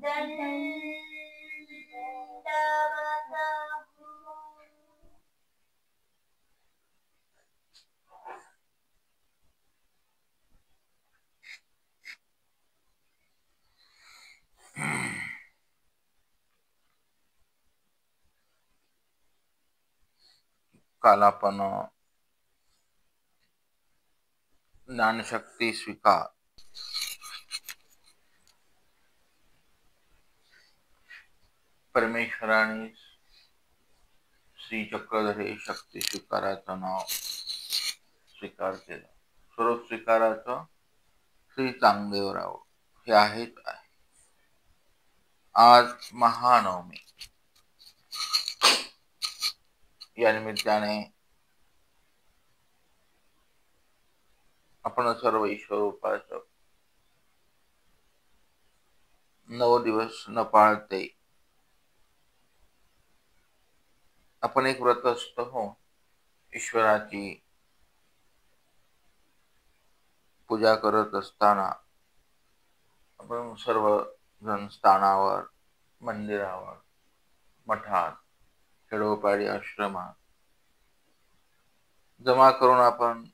काल आपण ज्ञानशक्ती स्वीकार परमेश्वराने श्री चक्रधरी शक्ती स्वीकाराचं नाव स्वीकार केलं. स्वरूप स्वीकाराचं श्री चांगदेवराव हे आहेच आहे. आज महानवमी, या निमित्ताने आपण सर्व ईश्वर उपासक 9 दिवस न पाळते आपण एक व्रतस्थ हो ईश्वराची पूजा करत असताना आपण सर्व जण स्थानावर, मंदिरावर, मठात, खेडोपाडी आश्रमात जमा करून आपण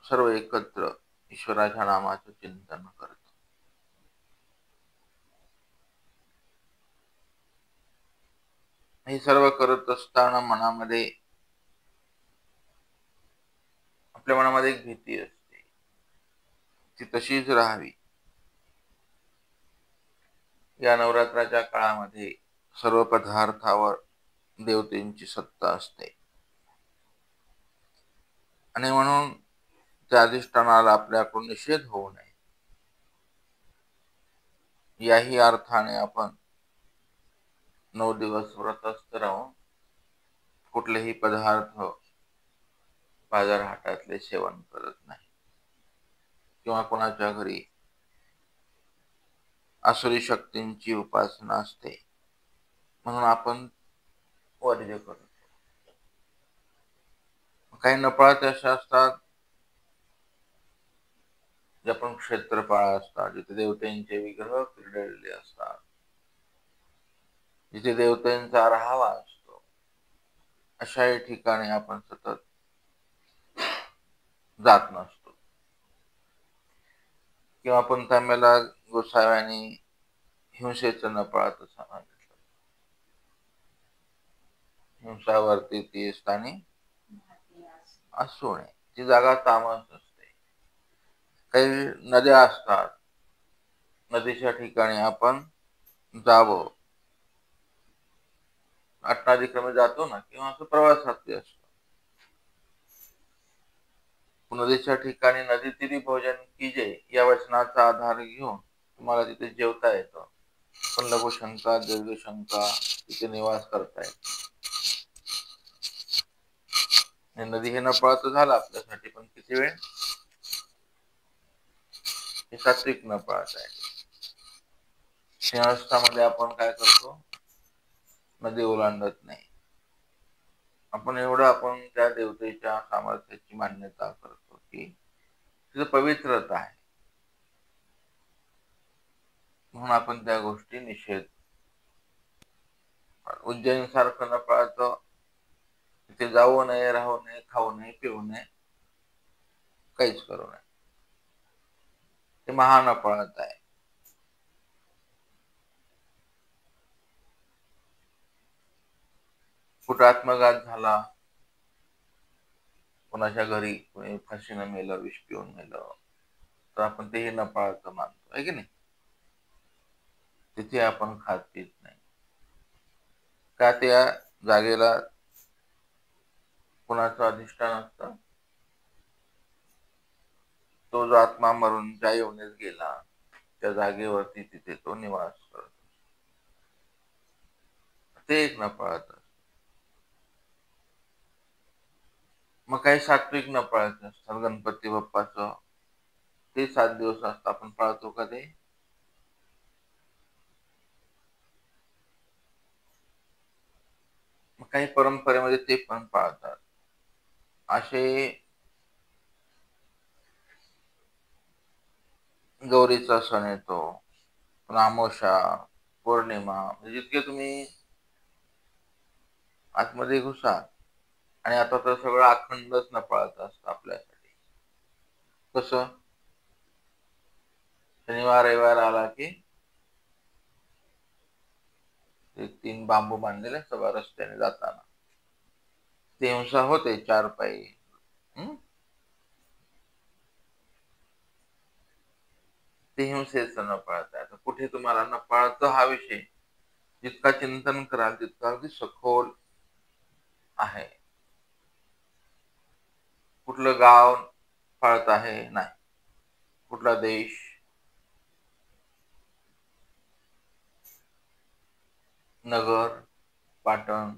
सर्व एकत्र ईश्वराच्या नामाचं चिंतन करतो. हे सर्व करत असताना आपल्या मनामध्ये एक भीती असते, ती तशीच राहावी. या नवरात्राच्या काळामध्ये सर्व पदार्थावर देवतेंची सत्ता असते आणि म्हणून त्या अधिष्ठानाला आपल्याकडून निषेध होऊ नये, याही अर्थाने आपण 9 दिवस व्रतस्थ राहून कुठलेही पदार्थ बाजार हाटातले सेवन करत नाही किंवा कोणाच्या घरी आसुरी शक्तींची उपासना असते म्हणून आपण वर्ज्य करतो. काही नपाळत अशा असतात जे आपण क्षेत्रपाळ असतात, जिथे देवतांचे विग्रह क्रीडलेले असतात, जिथे देवतांचा राहावा असतो, अशाही ठिकाणी आपण सतत जात नसतो. किंवा आपण त्यामेला गोसाव्यांनी हिंसेचं नपाळत सांगितलं. हिंसावरती ती स्थानी असू नये, ती जागा तामस असते. काही नद्या असतात, नदीच्या ठिकाणी आपण जावं. अट्टादिक्रमे जातो ना, किंवा असं प्रवासात असतो. नदीच्या ठिकाणी नदी तीरी भोजन कीजे या वचनाचा आधार घेऊन तुम्हाला तिथे जेवता येतं, पण लघुशंका, दीर्घशंका तिथे निवास करता येतो. नदी हे नपाळत झालं आपल्यासाठी, पण किती वेळ? हे सात्विक नपाळत आहे. सिंहस्थामध्ये आपण काय करतो? नदी ओलांडत नाही. आपण त्या देवतेच्या सामर्थ्याची मान्यता करतो की तिथे पवित्रता आहे, म्हणून आपण त्या गोष्टी निषेध. उज्जैन सारखं नपाळत तिथे जाऊ नये, राहू नये, खाऊ नये, पिऊ नये, काहीच करू नये. ते महानपाळत आहे. कुठं आत्मघात झाला, कोणाच्या घरी कोणी फाशीनं मेलं, विष पिऊन मेलं, तर आपण तेही नपाळत मानतो, आहे की नाही? तिथे आपण खात पीत नाही. का? त्या जागेला कोणाचं अधिष्ठान असतं? तो जो आत्मा मरून ज्या योनीत गेला त्या जागेवरती तिथे तो निवास करतो. ते एक नपाळत. मग काही सात्विक नपाळत असतात. गणपती बाप्पाचं ते 7 दिवस असतात, आपण पाळतो का ते? मग काही परंपरेमध्ये ते पण पाळतात. असे गौरीचा सण येतो, अमावस्या, पौर्णिमा, म्हणजे जितके तुम्ही आतमध्ये घुसा, आणि आता तर सगळं अखंडच नफाळाचं असतं आपल्यासाठी. कसं? शनिवार रविवार आला की ते 3 बांबू बांधलेले सगळ्या रस्त्याने जाताना ते हिंसा होते चार पायी. ते हिंसेचं नफाळाचं आहे. आता कुठे तुम्हाला नफाळाचा हा विषय जितका चिंतन कराल तितका अगदी सखोल आहे. कुठलं गाव फाळत आहे? नाही. कुठला देश? नगर, पाटण,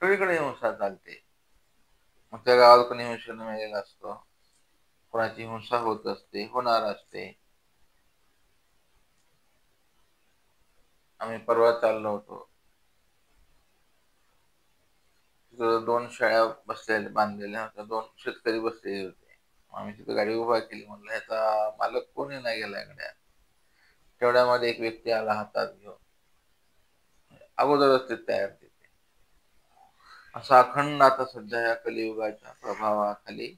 सगळीकडे हिंसा चालते. मग त्या गावात कोणी हिंसेनं मेलेलं असतं, कोणाची हिंसा होत असते, होणार असते. आम्ही परवा चाललो होतो, तिथं 2 शेळ्या बसलेल्या बांधलेल्या होत्या, 2 शेतकरी बसलेले होते. आम्ही तिथं गाडी उभा केली, म्हणलं ह्याचा मालक कोणी नाही गेला गड्या. तेवढ्यामध्ये एक व्यक्ती आला हातात घेऊन, अगोदरच ते तयार तिथे. असा अखंड आता सध्या या कलियुगाच्या प्रभावाखाली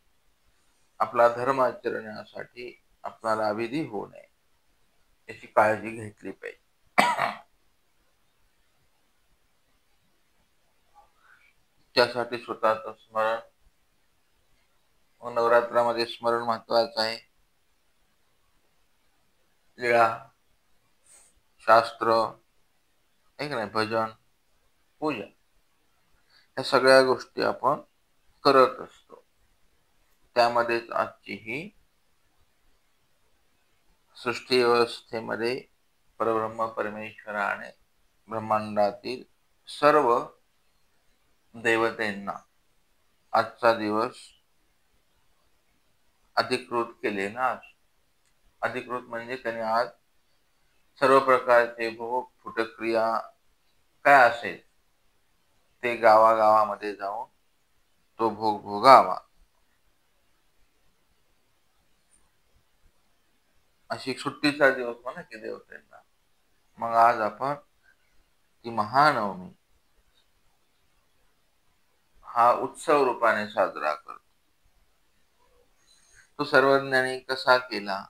आपला धर्म आचरण्यासाठी आपल्याला अविधी होऊ नये याची काळजी घेतली पाहिजे. त्यासाठी स्वतःच स्मरण, नवरात्रामध्ये स्मरण महत्वाचं आहे. लीळा, शास्त्र, एक नाही, भजन, पूजा, या सगळ्या गोष्टी आपण करत असतो. त्यामध्येच आजची ही सृष्टी व्यवस्थेमध्ये परब्रह्म परमेश्वराने ब्रह्मांडातील सर्व देवतेंना आजचा दिवस अधिकृत केले ना. अधिकृत म्हणजे त्यांनी आज सर्व प्रकारचे भोग फुटक्रिया काय असेल ते गावागावामध्ये जाऊन तो भोग भोगावा, अशी सुट्टीचा दिवस म्हणा की देवतेंना. मग आज आपण ती महानवमी हा उत्सव रूपाने साजरा करतो. तो सर्वज्ञांनी कसा केला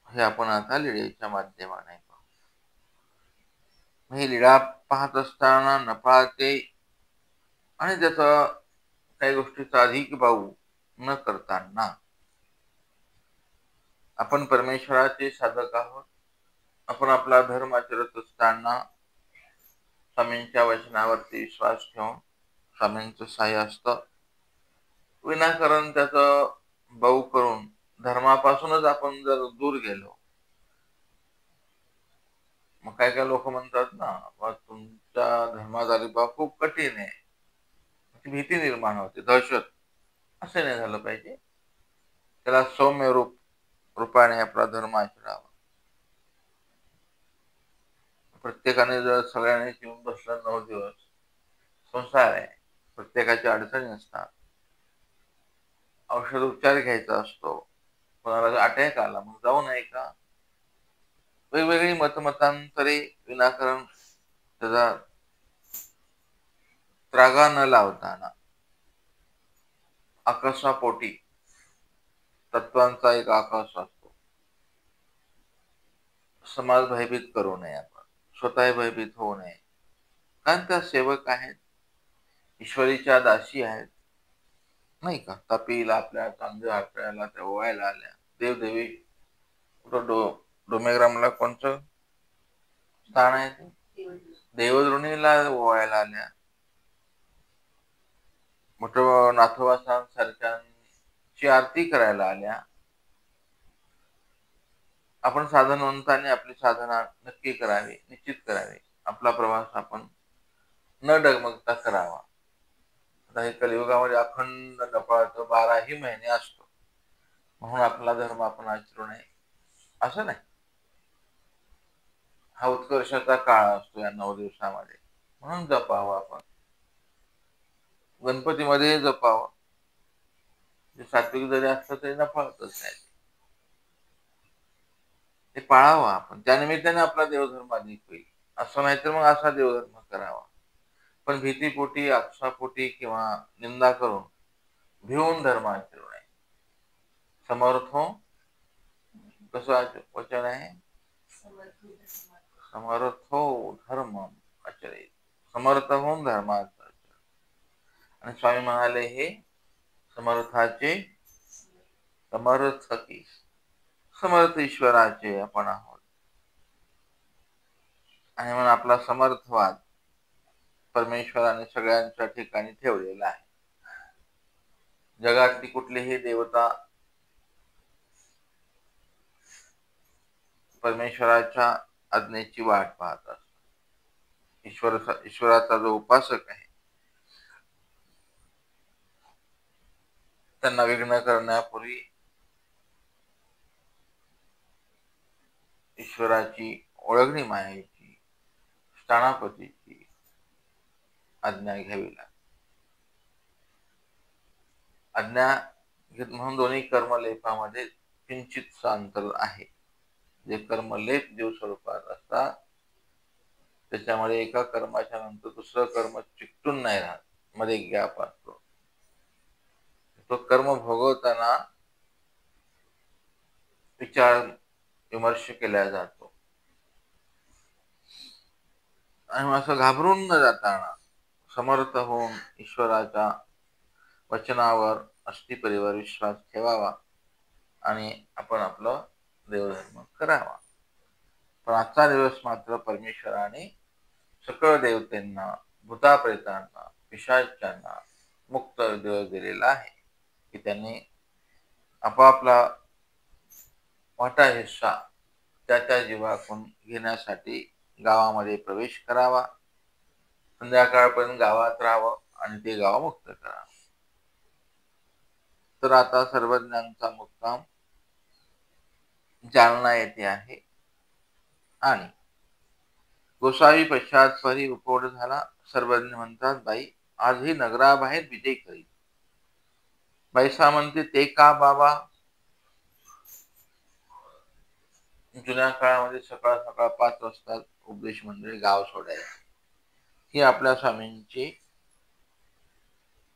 हे आपण आता लीळेच्या माध्यमाने पाहू. ही लीळा पाहत असताना नफाळते आणि त्याचा काही गोष्टीचा अधिक भाऊ न करताना आपण परमेश्वराचे साधक आहोत. आपण आपला धर्म आचरत असताना स्वामींच्या वचनावरती विश्वास ठेवून स्वामींचं सहाय्य असतं. विनाकारण त्याचं भाऊ करून धर्मापासूनच आपण जर दूर गेलो, मग काय काय लोक म्हणतात ना, तुमच्या धर्मात आले बा खूप कठीण आहे, भीती निर्माण होते, दहशत. असं नाही झालं पाहिजे. त्याला सौम्य रूपाने आपला धर्म आचरावा. प्रत्येकाने जर सगळ्यांनी येऊन बसलं 9 दिवस, संसार आहे, प्रत्येकाच्या अडचणी असतात, औषध उपचार घ्यायचा असतो, कोणाला अटॅक आला मग जाऊ नये का? वेगवेगळी मतमतांतरे विनाकारण त्याचा त्रागा न लावताना आकाशापोटी तत्वांचा एक आकाश असतो. समाज भयभीत करू नये, आपण स्वतः भयभीत होऊ नये. कारण त्या सेवक आहेत, ईश्वरीच्या दासी आहेत, नाही का? तपीला आपल्या तांदूळ आपल्याला त्या ओवायला आल्या. देवदेवी कुठं डोमेग्रामला कोणतं स्थान आहे ते? देवद्रोणीला ओवायला आल्या. मोठं नाथोबासारख्यांची आरती करायला आल्या. आपण साधनवंतांनी आपली साधना नक्की करावी, निश्चित करावी. आपला प्रवास आपण न डगमगता करावा. आता हे कलियुगामध्ये अखंड नफाळतो 12ही महिने असतो, म्हणून आपला धर्म आपण आचरू नये असं नाही. हा उत्कर्षाचा काळ असतो या 9 दिवसामध्ये, म्हणून जपावं आपण. गणपतीमध्ये जपावं. जे सात्विक जरी असलं तरी नफाळतच नाही. ते पाळावा आपण. त्यानिमित्ताने आपला देवधर्म अधिक होईल. असं नाही तर मग असा देवधर्म करावा. पण भीतीपोटी, आपसापोटी किंवा निंदा करून भिवून धर्म आचरू नये. समर्थो कसं वचन आहे? समर्थो धर्म आचरेल. समर्थ होऊन धर्माचा आचरण. आणि स्वामी म्हणाले हे समर्थाचे समर्थकी समर्थ ईश्वराचे आपण आहोत. आणि म्हणून आपला समर्थवाद परमेश्वराने सगळ्यांच्या ठिकाणी ठेवलेला आहे. जगातली कुठलीही देवता परमेश्वराच्या आज्ञेची वाट पाहत असतात. ईश्वराचा जो उपासक आहे त्यांना विघ्न करण्यापूर्वी ईश्वराची ओळखणी मायाची स्थानापतीची आज्ञा घ्यावी लागते. आज्ञा म्हणून दोन्ही कर्मलेपामध्ये किंचित अंतर आहे. जे कर्मलेप जीव स्वरूपात असतात त्याच्यामध्ये एका कर्माच्या नंतर दुसरं कर्म चिकटून नाही राहत, मध्ये गॅप असतो. तो कर्म भोगवताना विचार विमर्श केला जातो. आणि असं घाबरून न जाताना समर्थ होऊन ईश्वराच्या वचनावर अस्थिपरीवर विश्वास ठेवावा आणि आपण आपलं देवधर्म करावा. पण आजचा दिवस मात्र परमेश्वराने सकळ देवतेंना, भूताप्रेतांना, पिशाचांना मुक्त दिवस दिलेला आहे की त्यांनी आपापला मोठा हिस्सा त्या जीवाकडून घेण्यासाठी गावामध्ये प्रवेश करावा, संध्याकाळपर्यंत गावात राहावं आणि ते गाव मुक्त करावं. तर आता सर्वज्ञांचा मुक्काम जालना येथे आहे. आणि गोसावी पश्चात परी उपवड झाला. सर्वज्ञ म्हणतात, बाई आजही नगराबाहेर विजय करीत. बाईसा म्हणते, ते का बाबा? जुन्या काळामध्ये सकाळ सकाळ 5 वाजता उपदेश मंडळी गाव सोडायचे. ही आपल्या स्वामींची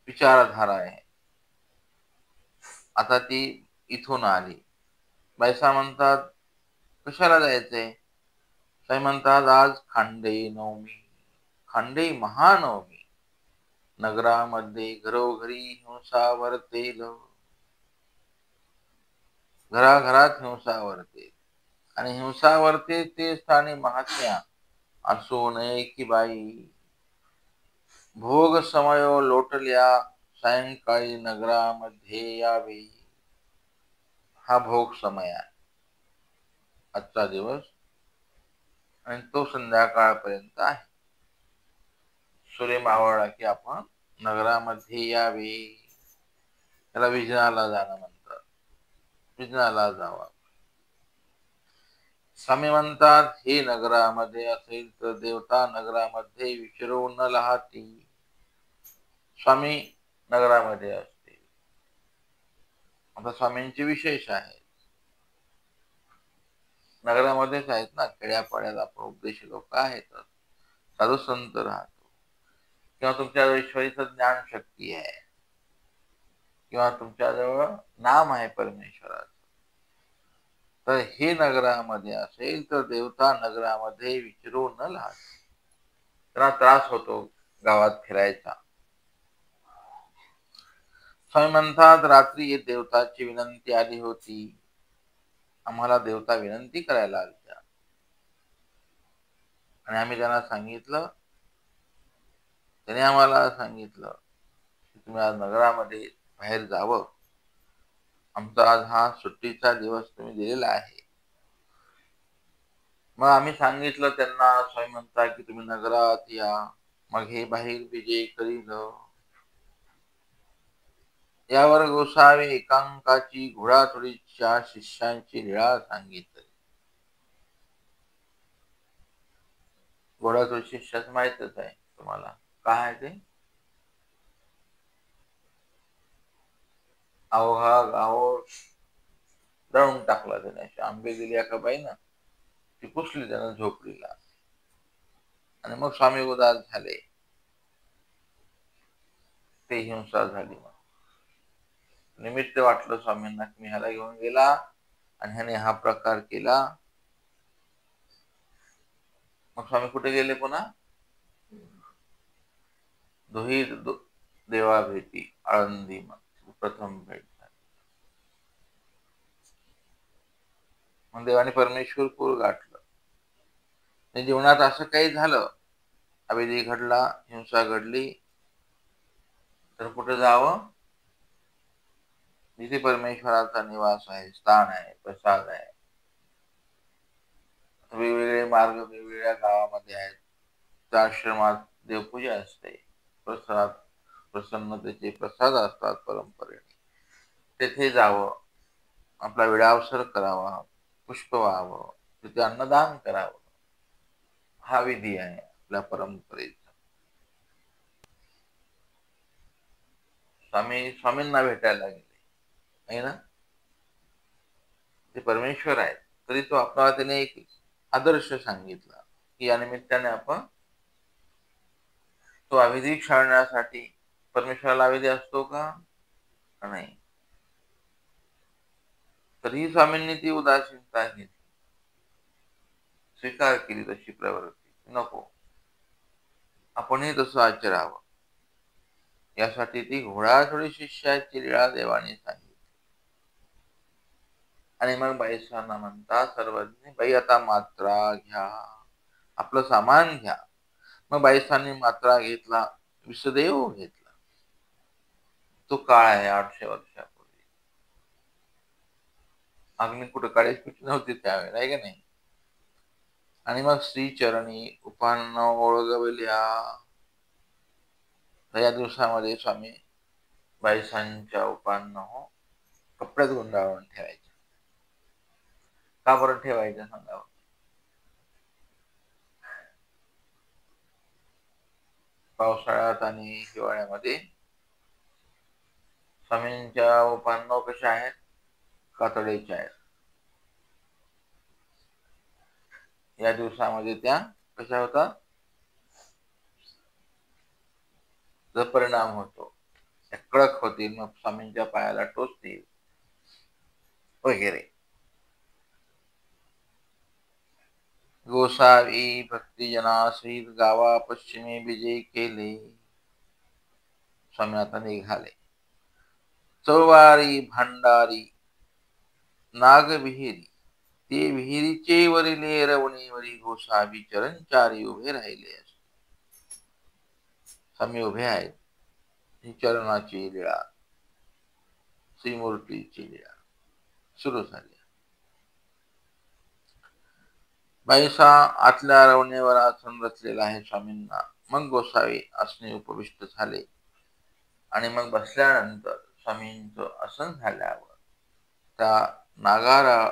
विचारधारा आहे. आता ती इथून आली. बायसा म्हणतात, कशाला जायचंय? साई म्हणतात, आज खांडे नवमी, खांडे महानवमी. नगरामध्ये घरोघरी हिंसा वर्तेल, घराघरात हिंसा वर्तेल. आणि हिंसा वर्ते ते स्थानी महात्म्या असो नये की बाई. भोग समयो लोटल्या सायंकाळी नगरामध्ये यावे. हा भोग समय आहे आजचा दिवस आणि तो संध्याकाळपर्यंत आहे. सूर्य मावळला की आपण नगरामध्ये यावे. त्याला विजनाला जाणं म्हणतात. विजनाला जावा. स्वामी म्हणतात, हे नगरामध्ये असेल तर देवता नगरामध्ये विचारून न राहती. स्वामी नगरामध्ये असतील. आता स्वामींचे विशेष आहे. नगरामध्येच आहेत ना, खेड्यापाड्यात आपण उपदेशी लोक आहेत, साधू संत राहतो, किंवा तुमच्या ईश्वरीचं ज्ञान शक्ती आहे, किंवा तुमच्याजवळ नाम आहे परमेश्वराचं. तर हे नगरामध्ये असेल तर देवता नगरामध्ये विचारून न राहत. त्यांना त्रास होतो गावात फिरायचा. स्वामी म्हणतात, रात्री देवताची विनंती आली होती. आम्हाला देवता विनंती करायला आल्या आणि आम्ही त्यांना सांगितलं. त्याने आम्हाला सांगितलं की तुम्ही आज नगरामध्ये बाहेर जावं. आमचा आज हा सुट्टीचा दिवस तुम्ही दिलेला आहे. मग आम्ही सांगितलं त्यांना. स्वामी म्हणतात की तुम्ही नगरात या, मग हे बाहेर विजय करील. यावर गोसावी एकांकाची घोडाथोडीच्या शिष्यांची लीळा सांगितली. घोडाथोडी शिष्याचं माहितच आहे तुम्हाला काय आहे ते. अवघा गाव दळून टाकला त्याने. आंबे दिली एका बाईनं ती पुसली त्यानं झोपडीला आणि मग स्वामी उदास झाले. ते हिंसा झाली. मग निमित्त वाटलं स्वामींना की मी ह्याला घेऊन गेला आणि ह्याने हा प्रकार केला. मग स्वामी कुठे गेले पुन्हा? दुहीर देवा भेटी आळंदी. मग प्रथम भेट झाली. मग देवाने परमेश्वर पूर गाठलं. जीवनात असं काही झालं, अविधी घडला, हिंसा घडली, तर कुठे जावं? जिथे परमेश्वराचा निवास आहे, स्थान आहे, प्रसाद आहे. वेगवेगळे मार्ग वेगवेगळ्या गावामध्ये आहेत. त्या आश्रमात देवपूजा असते, प्रसाद प्रसन्नतेचे प्रसाद असतात परंपरेने. तेथे जावं, आपला विडावसर करावा, पुष्प व्हावं, तिथे अन्नदान करावं. हा विधी आहे आपल्या परंपरेचा. स्वामींना भेटायला गेले आहे ना, ते परमेश्वर आहेत. तरी तो आपल्याला त्याने एक आदर्श सांगितला की या निमित्ताने आपण तो अविधी क्षाळण्यासाठी. परमेश्वराला अविधी असतो का? नाही. तरीही स्वामींनी ती उदासीनता घेतली, स्वीकार केली तशी प्रवृत्ती. नको, आपणही तसं आचरावं. यासाठी ती घोडाथोडी शिष्याची लीळा देवाने सांगितली. आणि मग बाईसांना म्हणतात सर्वज्ञ, बाई आता मात्रा घ्या, आपलं सामान घ्या. मग बाईसांनी मात्रा घेतला, विषदेव घेतला. तो काळ आहे 800 वर्षापूर्वी. अग्नी कुठं काळीच नव्हती त्यावेळेला, आहे का नाही? आणि मग श्रीचरणी उपान्न ओळगवल्या. या दिवसामध्ये स्वामी बाईसांच्या उपान्न कपड्यात गुंडाळून ठेवायचे. का बरं ठेवायचं सांगावं? पावसाळ्यात आणि हिवाळ्यामध्ये स्वामींच्या उपान्न कशा आहेत? कातडीच्या आहेत. या दिवसामध्ये त्या कशा होतात? जर परिणाम होतो, कडक होतील, मग स्वामींच्या पायाला टोचतील वगैरे. गोसावी भक्तिजनासहित गावा पश्चिमे विजय केले. स्वामी आता निघाले. चौवारी भांडारी नागविहिरी, ते विहिरीचे वरिले रवणीवरी गोसावी चरणचारी उभे राहिले. स्वामी उभे आहेत. ही चरणाची लीळा, श्रीमूर्तीची लीळा सुरू झाली. बाईसा आतल्या रवणीवर आसन रचलेला आहे स्वामींना. मग गोसावी आसनी उपविष्ट झाले. आणि मग बसल्यानंतर स्वामींचं आसन झाल्यावर त्या नागारा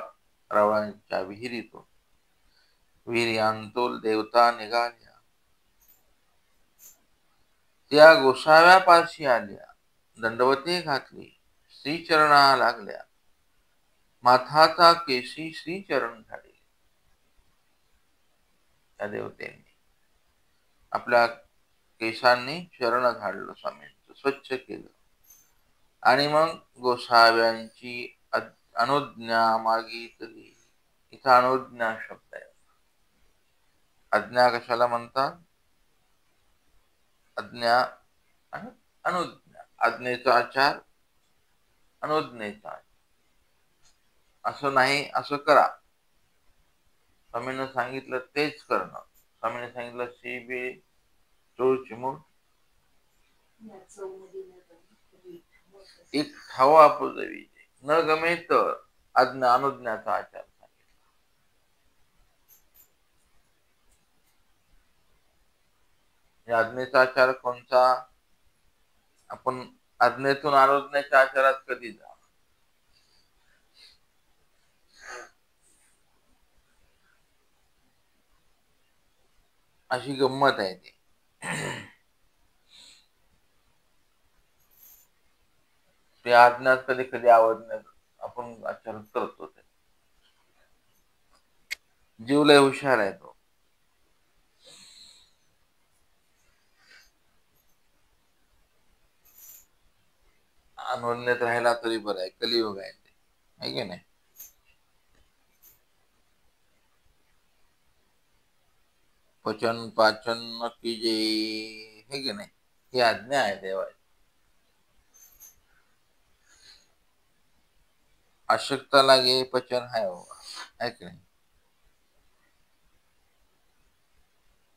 रवळांच्या विहिरीतून वीर्यांतोल देवता निघाल्या. त्या गोसाव्यापाशी आल्या, दंडवते घातली, श्रीचरणा लागल्या. माथाचा केशी श्रीचरण झाले. त्या देवतेने आपल्या केसांनी चरण झाडलं, स्वामींचं स्वच्छ केलं. आणि मग गोसाव्यांची अनुज्ञा मागितली. इथं अनुज्ञा शब्द आहे. आज्ञा कशाला म्हणतात? आज्ञा आणि अनुज्ञा. आज्ञेचा आचार, अनुज्ञेचा आचार. असं नाही, असं करा. स्वामींनी सांगितलं तेच करणं. स्वामींनी सांगितलं शिबे चोळ चिमूट एक ठावा पदवी न गमे तर आज्ञा अनुज्ञाचा आचार सांगितला. या आज्ञेचा आचार कोणता? आपण आज्ञेतून अनुज्ञेच्या आचारात कधी जा. अशी गंमत आहे ती. ते आज्ञात कधी कधी आवडण्यात आपण आचरण करतो. जीव लय हुशार आहे तो. अनुज्ञेत राहिला तरी बरं आहे, कलियुग आहे ते, आहे की नाही. पचन पाचन की जे, हे की नाही, ही आज्ञा आहे देवाची. अशक्ता लागे पचन आहे बाबा, आहे की नाही.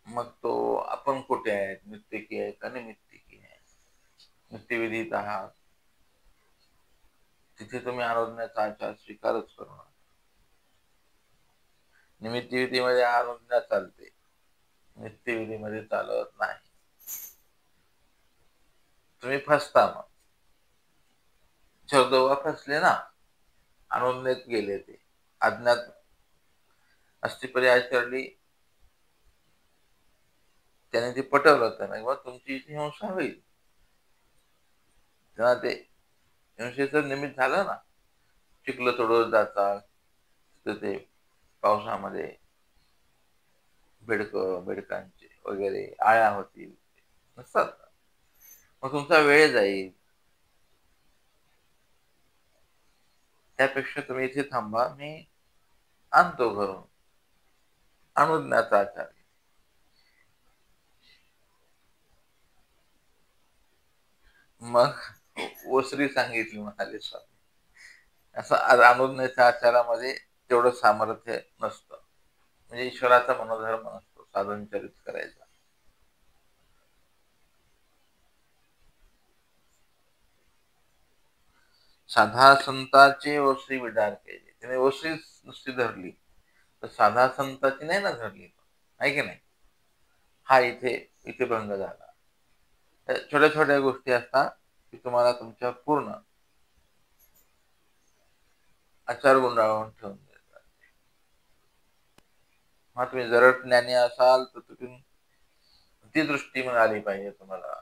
मग तो आपण कुठे आहेत, नित्यकी आहे का निमित्तिकी आहे. नित्यविधीत आहात तिथे तुम्ही अनुज्ञेचा आचार स्वीकारच करू नका. निमित्तविधीमध्ये अनुज्ञा चालते, नित्यविधीमध्ये चालत नाही. तुम्ही फसता मग. चौदोबा फसले ना, अनुज्ञेत गेले ते, अज्ञात अस्थिपरी आचरली, त्याने ते पटवलं तर नाही, तुमची इथे हिंसा होईल. तेव्हा ते हिंसेचं निमित्त झालं ना. चिखलं तोडत जातात, तर ते पावसामध्ये बेडकांचे वगैरे आळ्या होतील, नसतात. मग तुमचा वेळ जाईल. त्यापेक्षा तुम्ही इथे थांबा, मी आणतो घरून. अनुज्ञाचा आचार. मग ओसरी सांगितली म्हणाले स्वामी. असं अनुज्ञेच्या आचारामध्ये तेवढं सामर्थ्य नसतं. म्हणजे ईश्वराचा मनोधर्म नसतो साधन चरित करायचा. साधा संतांचे ओसरी विडार केले, त्याने ओसरी नुसती धरली, तर साधा संतांची नाही ना धरली, आहे की नाही. हा इथे इथे भंग झाला. छोट्या छोट्या गोष्टी असतात की तुम्हाला तुमच्या पूर्ण आचार गुंडाळून ठेवून देतात. मग तुम्ही जर ज्ञानी असाल तर तुम्ही ती दृष्टी मिळाली पाहिजे तुम्हाला,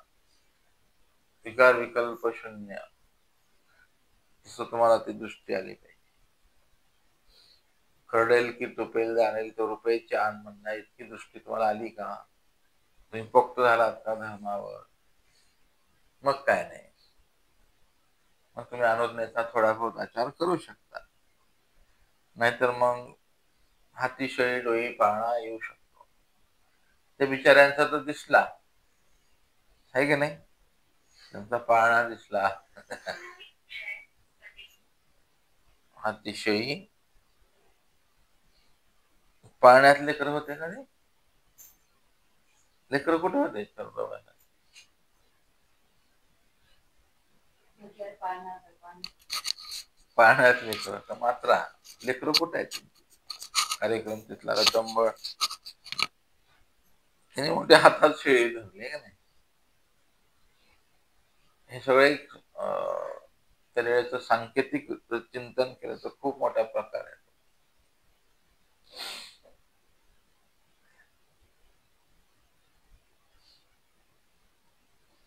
विकार विकल्प शून्य, तसं तुम्हाला ती दृष्टी आली पाहिजे. करडेल की टोपेल जाणेल तो रुपये आन म्हणण्या इतकी दृष्टी तुम्हाला आली का. तुम्ही पोक्त झालात का धर्मावर. मग काय नाही, मग तुम्ही अनुज्ञेचा थोडा बहुत आचार करू शकता. नाहीतर मग हातीशयी डोई पाळणा येऊ शकतो. त्या बिचाऱ्यांचा तर दिसला, आहे की नाही, त्यांचा पाळणा दिसला. हातीशयी पाळण्यात लेकर होते का रे. लेकर कुठे होते चंद्रबाबा. पाळण्यात लेकर मात्रा, लेकर कुठे आहेत. कार्यक्रम तिथला रचंबळ, त्याने मोठ्या हातात शेळी धरली का नाही. हे सगळे त्या वेळेचं सांकेतिक चिंतन केलं तर खूप मोठ्या प्रकारे.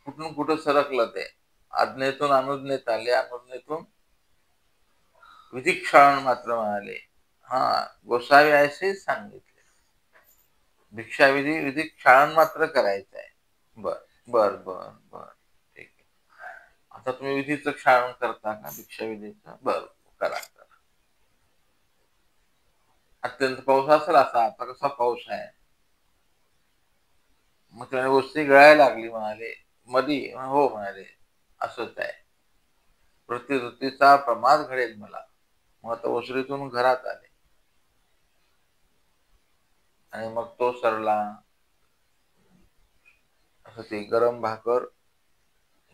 कुठून कुठं सरकलं ते. आज्ञेतून अनुज्ञेत आले, अनुज्ञेतून विधिक्षाळन मात्र म्हणाले. हा, गोसावी असेच सांगितले. भिक्षाविधी विधिक्षाळन मात्र करायचं आहे. बर बर बर बर, ठीक आहे. आता तुम्ही विधीचं क्षाळन करता का भिक्षाविधीचं. बर, करा करा. अत्यंत पाऊस असेल असा, आता कसा पाऊस आहे. मग त्याने वस्ती गळायला लागली म्हणाले. मधी हो म्हणाले, असंच आहे. प्रतिवृत्तीचा प्रमाद घडेल मला. मग आता ओसरीतून घरात आले आणि मग तो सरला. असं ते गरम भाकर,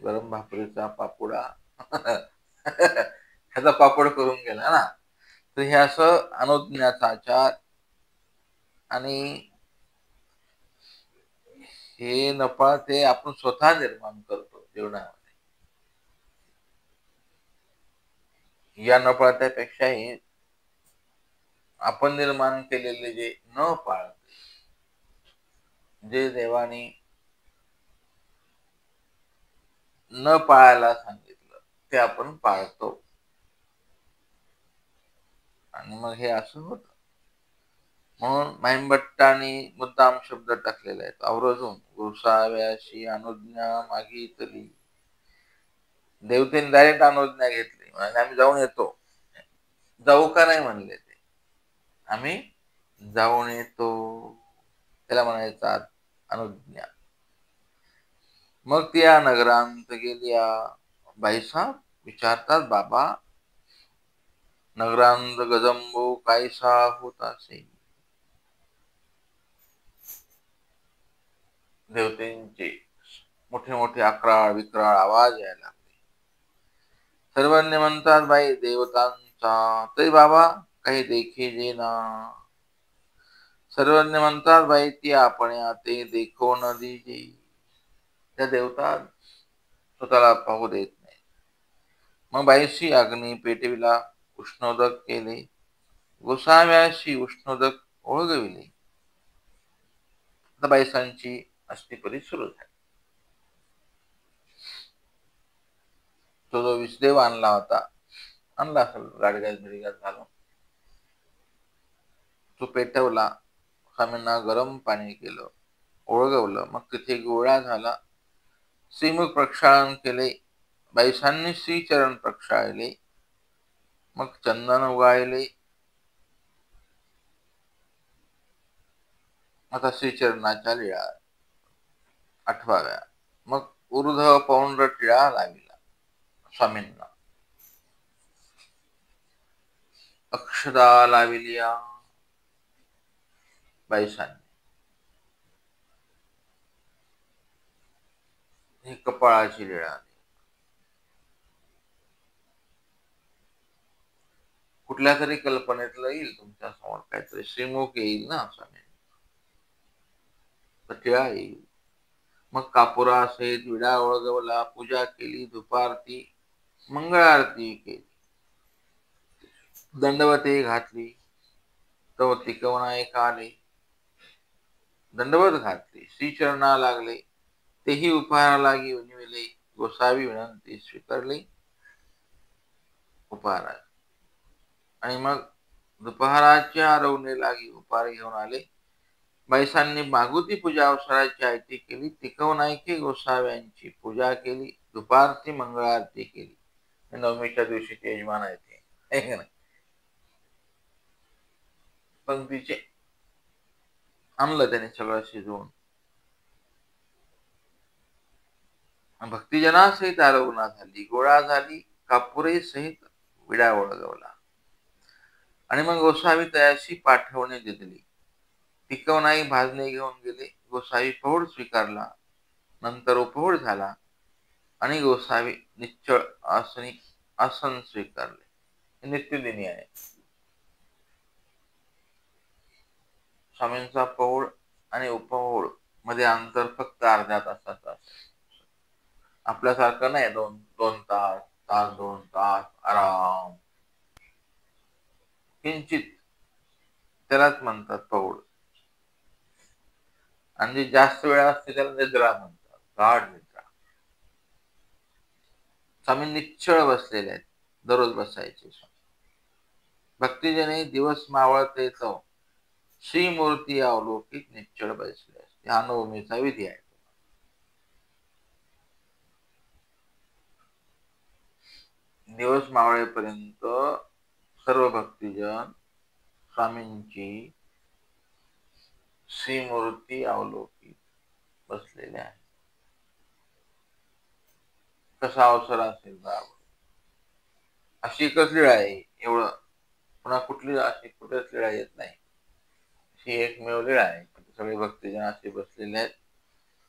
गरम भाकरीचा पापुडा ह्याचा पापड करून गेला ना. तर हे असं अनुज्ञाचा आचार. आणि हे नफा ते आपण स्वतः निर्माण करतो जीवनामध्ये. या नफळत्यापेक्षाही आपण निर्माण केलेले जे न पाळते, जे देवाने न पाळायला सांगितलं ते आपण पाळतो. आणि मग हे असं होतं. म्हणून माईंभट्टाने मुद्दाम शब्द टाकलेले आहेत आवर्जून. गोसाव्याशी अनुज्ञा मागितली. देवतेने डायरेक्ट अनुज्ञा घेतली म्हणजे आम्ही जाऊन येतो. जाऊ का नाही म्हणले ते, आम्ही जाऊन येतो, त्याला म्हणायचा अनुज्ञा. मग त्या नगरांत गेल्या. बाईसाहेब विचारतात, बाबा नगरांत गजंबो कायसा होत असे. देवतेंचे मोठे मोठे अकराळ विक्राळ आवाज यायला लागले. सर्वांनी म्हणतात, बाई देवतांचा. तरी बाबा काही देखी ना. सर्वांनी म्हणतात, बाई ती आपण ते देखो न दिजे. त्या देवता स्वतःला पाहू देत नाही. मग बाईशी अग्नी पेटविला, उष्णोदक केले, गोसाव्याशी उष्णोदक ओळगविले. आता बाईसांची अस्थीपरी सुरू झाली. तो जो विषदेव आणला होता, आणला असेल गाडग्यात बिडग्यात घालून, तो पेटवला. स्वामींना गरम पाणी केलं, ओळगवलं. मग तिथे गोळा झाला. श्रीमुख प्रक्षालन केले. बाईसांनी श्रीचरण प्रक्षाळले. मग चंदन उगाळले. आता श्रीचरणाच्या लीळा आठवाव्या. मग ऊर्ध पौंड्र टिळा लाविला स्वामींना. अक्षदा लाविल्या बाईसांनी. ही कपाळाची लीळा. कुठल्या तरी कल्पनेतलं येईल तुमच्या समोर काहीतरी श्रीमुख येईल ना स्वामी, टिळा येईल. मग कापुरासहित विडा ओळगवला, पूजा केली, धुपारती मंगळ आरती केली, दंडवती घातली. तो तिकवनायक आले, दंडवत घातली, श्रीचरणा लागले. तेही उपहारा लागी उणविले. गोसावी विनंती स्वीकारली उपहारा. आणि मग दुपहाराच्या रवणे लागी उपहार घेऊन आले. बाईसांनी मागुती पूजा अवसराची आयती केली. तिकवनायके गोसाव्यांची पूजा केली, दुपारती मंगळ आरती केली. नवमीच्या दिवशीचे यजमान आहे ते पंक्तीचे आणलं त्याने सगळं शिजवून. भक्तिजनासहित आरवना झाली, गोळा झाली, कापुरे सहित विडा ओळगवला. आणि मग गोसावी तयाशी पाठवणे दिली. तिकवनाई भाजणे घेऊन गेले. गोसावी पहुड स्वीकारला. नंतर उपहोड झाला आणि गोसावी निश्चळ आसन स्वीकारले. हे नित्यदिनी आहे. स्वामींचा पहुड आणि उपहोड मध्ये अंतर फक्त अर्ध्या तासाचं असतं. आपल्यासारखं नाही, दोन दोन तास, तास 2 तास आराम. किंचित त्यालाच म्हणतात पहुड. आणि जी जास्त वेळ असते त्याला निद्रा म्हणतात, गाढ निद्रा. स्वामी निश्चळ बसलेले आहेत, दररोज बसायचे. भक्तिजने दिवस मावळत येतो, श्रीमूर्ती अवलोकित निश्चळ बसले असते. हा नवमीचा विधी आहे. दिवस मावळेपर्यंत सर्व भक्तिजन स्वामींची श्रीमूर्ती अवलोकित बसलेले आहे. कसा अवसर असेल बाबा, अशी एकच लीळा आहे. एवढं पुन्हा कुठली अशी कुठेच लीळा येत नाही. ही एकमेव लीळा आहे. सगळे भक्तजन असे बसलेले आहेत,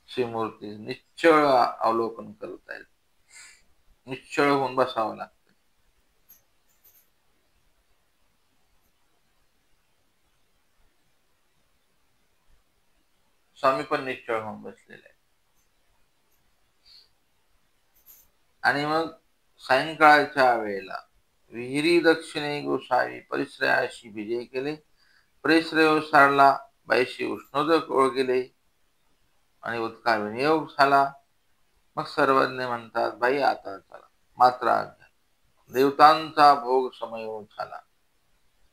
श्रीमूर्ती निश्चळ अवलोकन करत आहेत. निश्चळ होऊन बसावं लागतं. स्वामी पण निश्चळ होऊन बसलेले आहेत. आणि मग सायंकाळच्या वेळेला विहिरी दक्षिणे गोसावी परिश्रयाशी विजय केले. परिश्रय सारला. बाईशी उष्णोदक ओळगिले आणि उदका विनियोग झाला. मग सर्वज्ञ म्हणतात, बाई आता चला मात्रा घ्या. देवतांचा भोग समय झाला.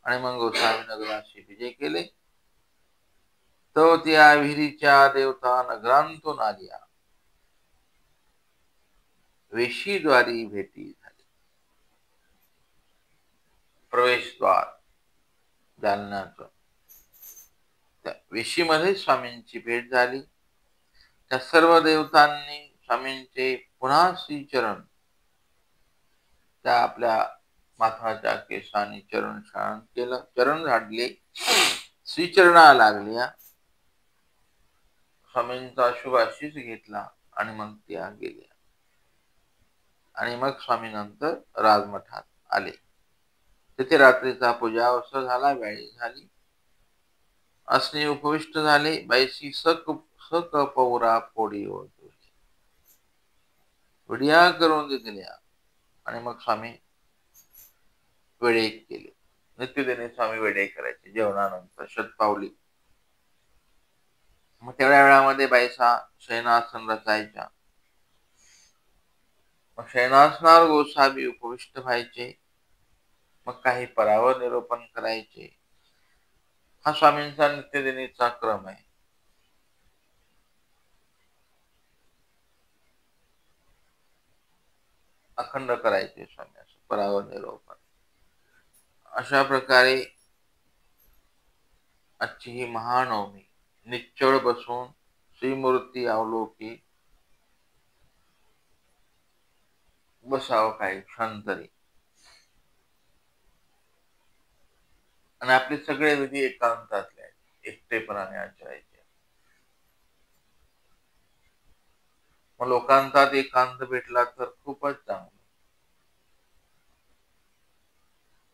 आणि मग गोसावी नगराशी विजय केले. तो त्या विहिरीच्या देवता नगरांतून आलिया, वेशीद्वारी भेटी झाली. प्रवेशद्वार जालन्याचं, त्या वेशीमध्ये स्वामींची भेट झाली. त्या सर्व देवतांनी स्वामींचे पुन्हा श्रीचरण त्या आपल्या माथाच्या केसाने चरण शान केलं, चरण झाडले, श्रीचरणा लागल्या, स्वामींचा शुभ आशीष घेतला आणि मग त्या गेल्या. आणि मग स्वामी नंतर राजमठात आले. तिथे रात्रीचा पूजा अवसर झाला, वेळी झाली, असणे उपविष्ट झाले. बाईशी सकपौरा फोडी होती, विड्या करून दिल्या. आणि मग स्वामी वेडे केले. नित्यदिनी स्वामी वेडे करायचे जेवणानंतर शतपावली. मग तेवढ्या वेळामध्ये बाईसा शयनासन रचायच्या. मग शयनासनावर गोसावी उपविष्ट व्हायचे. मग काही परावर निरोपण करायचे. हा स्वामींचा नित्यदिनीचा क्रम आहे. अखंड करायचे स्वामी असं परावर निरोपण. अशा प्रकारे आजची ही महानवमी निश्चळ बसून श्रीमूर्ती अवलोकी बसावं काही क्षण तरी, आणि आपले सगळे विधी एकांतातले आहेत, एकटेपणाने आचरायचे. मग लोकांतात एकांत भेटला तर खूपच चांगलं.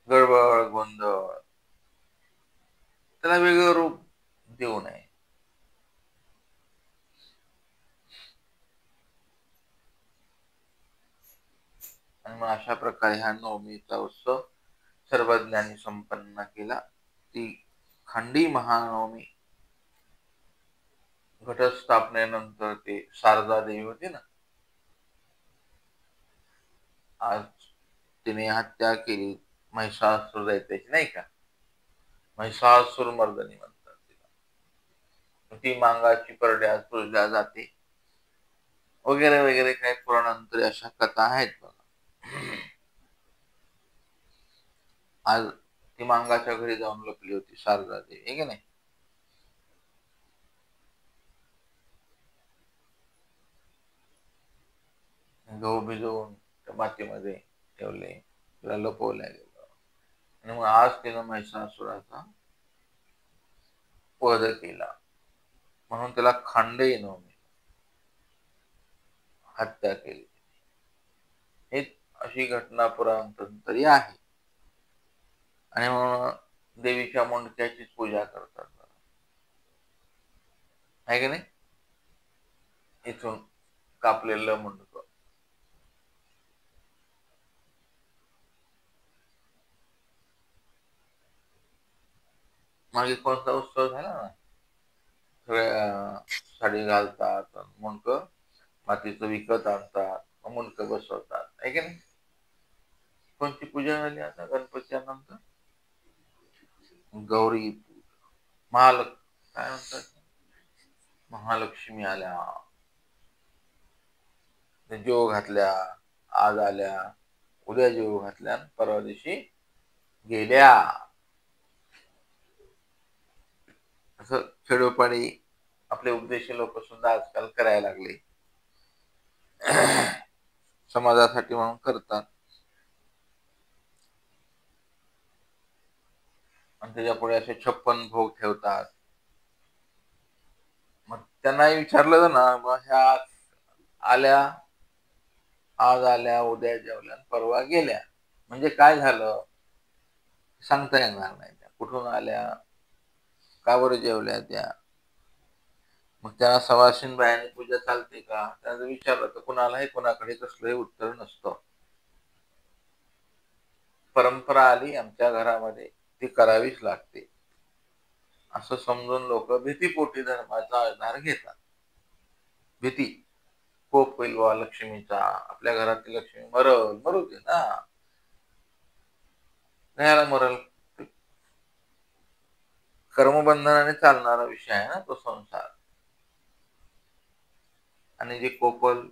गडबड गोंधळ त्याला वेगळं रूप देऊ नये. आणि मग अशा प्रकारे हा नवमीचा उत्सव सर्वज्ञांनी संपन्न केला. ती खंडी महानवमी घटस्थापनेनंतर ते शारदा देवी होती ना, आज तिने हत्या केली महिषासुर दैत्याची, नाही का, महिषासुर मर्दनी म्हणतात तिला. ती मांगाची परड्यात पूजल्या जाते वगैरे वगैरे काही पुराणांतरी अशा कथा आहेत बघा. आज ती मांगाच्या घरी जाऊन लपली होती शारदा देवी, आहे की नाही. गहू भिजवून त्या मातीमध्ये ठेवले, तिला लपवल्या गेलं, आणि मग आज तिनं महिषासुराचा वध केला. म्हणून त्याला खांडे नवमी, हत्या केली. हे अशी घटना पुराणांतरी आहे. आणि मग देवीच्या मुंडक्याची पूजा करतात, आहे की नाही. इथून कापलेलं मुंडक मागे कोणता उत्सव झाला ना, सगळ्या साडी घालतात, मुंडक मातीचं विकत आणतात, मुंडक बसवतात, आहे की नाही. कोणती पूजा झाली आता गणपतीच्या नंतर? गौरी काय म्हणतात, महालक्ष्मी आल्या, जेव घातल्या, आज आल्या, उद्या जेव घातल्या, परवा दिवशी गेल्या. असं खेडोपाडी आपले उपदेशी लोक सुद्धा आजकाल करायला लागले. समाजासाठी म्हणून करतात. आणि त्याच्या पुढे असे 56 भोग ठेवतात. मग त्यांना विचारलं ना, मग ह्या आल्या, आज आल्या, उद्या जेवल्या, परवा गेल्या, म्हणजे काय झालं सांगता येणार नाही. त्या कुठून आल्या, का बरं जेवल्या त्या. मग त्या सवाशीन बायाने पूजा चालते का, त्याचं विचारलं तर कुणालाही कोणाकडे कसलंही उत्तर नसतं. परंपरा आली आमच्या घरामध्ये, ती करावीच लागते असं समजून लोक भीतीपोटी धर्माचा आधार घेतात. भीती, कोप होईल बा लक्ष्मीचा, आपल्या घरातली लक्ष्मी मरू दे ना, घ्यायला मरल, कर्मबंधनाने चालणारा विषय आहे ना तो संसार. आणि जे कोपल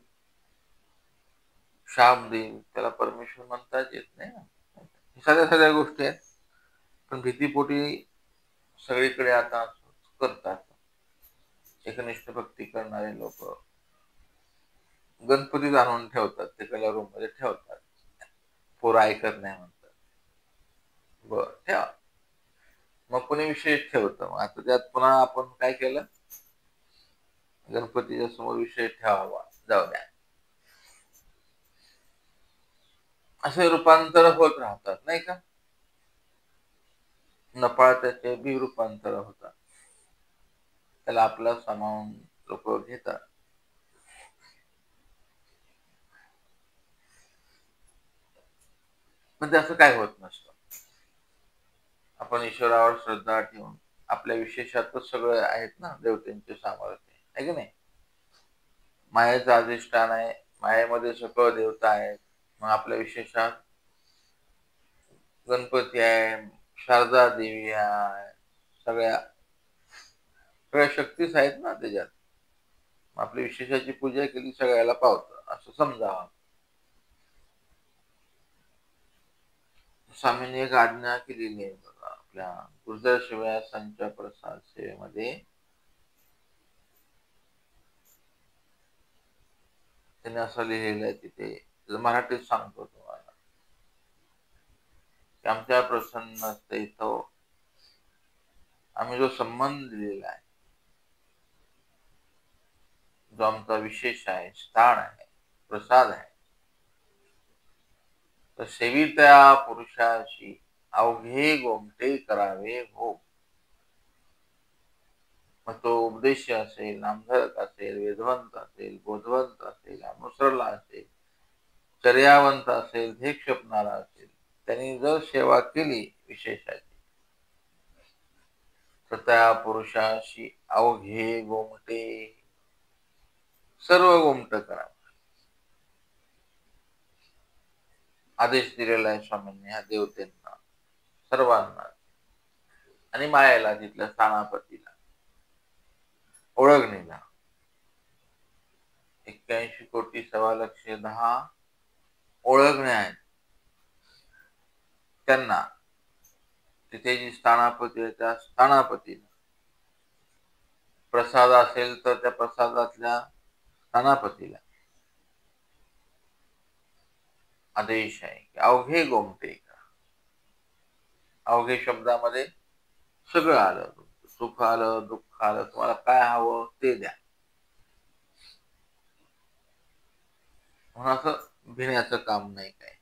शाप देईल त्याला परमेश्वर म्हणताच येत नाही ना. साध्या साध्या गोष्टी आहेत, पण भीतीपोटी सगळीकडे आता करतात. एकनिष्ठ भक्ती करणारे लोक गणपती आणून ठेवतात, ते कलर रूम मध्ये ठेवतात. पोरं ऐकत नाही म्हणतात. बर ठेवा. मग कोणी विशेष ठेवतं. मग आता त्यात पुन्हा आपण काय केलं, गणपतीच्या समोर विषय ठेवावा, जाऊ द्या, असे रूपांतर होत राहतात नाही का. नपाळाचे बी रूपांतर होतात, त्याला आपला सामावून लोक घेतात. पण ते असं काय होत नसतं. आपण ईश्वरावर श्रद्धा ठेवून आपल्या विशेषातच सगळं आहेत ना देवतेंचे सामर्थ्य, आहे की नाही. मायेचं अधिष्ठान आहे, मायेमध्ये सकळ देवता आहेत. मग आपल्या विशेषात गणपती आहे, शारदा देवी आहे, सगळ्या सगळ्या शक्तीच आहेत ना त्याच्यात. आपली विशेषाची पूजा केली सगळ्याला पावतं असं समजावं. स्वामींनी एक आज्ञा केलेली आहे बघा आपल्या गुरुदर शिवयासांच्या प्रसाद सेवेमध्ये. त्यांनी असं लिहिलेलं आहे तिथे, मराठीत सांगतो तुम्हाला. की आमच्या प्रसन्नतेत आम्ही जो संबंध दिलेला आहे, जो आमचा विशेष आहे, स्थान आहे, प्रसाद आहे, तर सेवित्या पुरुषाशी अवघे गोमटे करावे हो. मग तो उपदेश असेल, नामधारक असेल, वेदवंत असेल, बोधवंत असेल, अनुसरला असेल, चर्यावंत असेल, हे क्षपणारा असेल, त्यांनी जर सेवा केली विशेषाची, तर त्या पुरुषाशी अवघे गोमटे, सर्व गोमट करा, आदेश दिलेला आहे स्वामींनी ह्या देवतेंना सर्वांना. आणि मायेला, तिथल्या स्थानापतीला, ओळखणीला 81,10,10,000 ओळखणे आहेत. त्यांना तिथे जी स्थानापती आहे त्या स्थानापतीला, प्रसाद असेल तर त्या प्रसादातल्या स्थानापतीला आदेश आहे की अवघे गोमटे करा. अवघे शब्दामध्ये सगळं आलं, सुख आलं, दुःख आलं, तुम्हाला काय हवं ते द्या. म्हणून असं भिण्याचं काम नाही काय.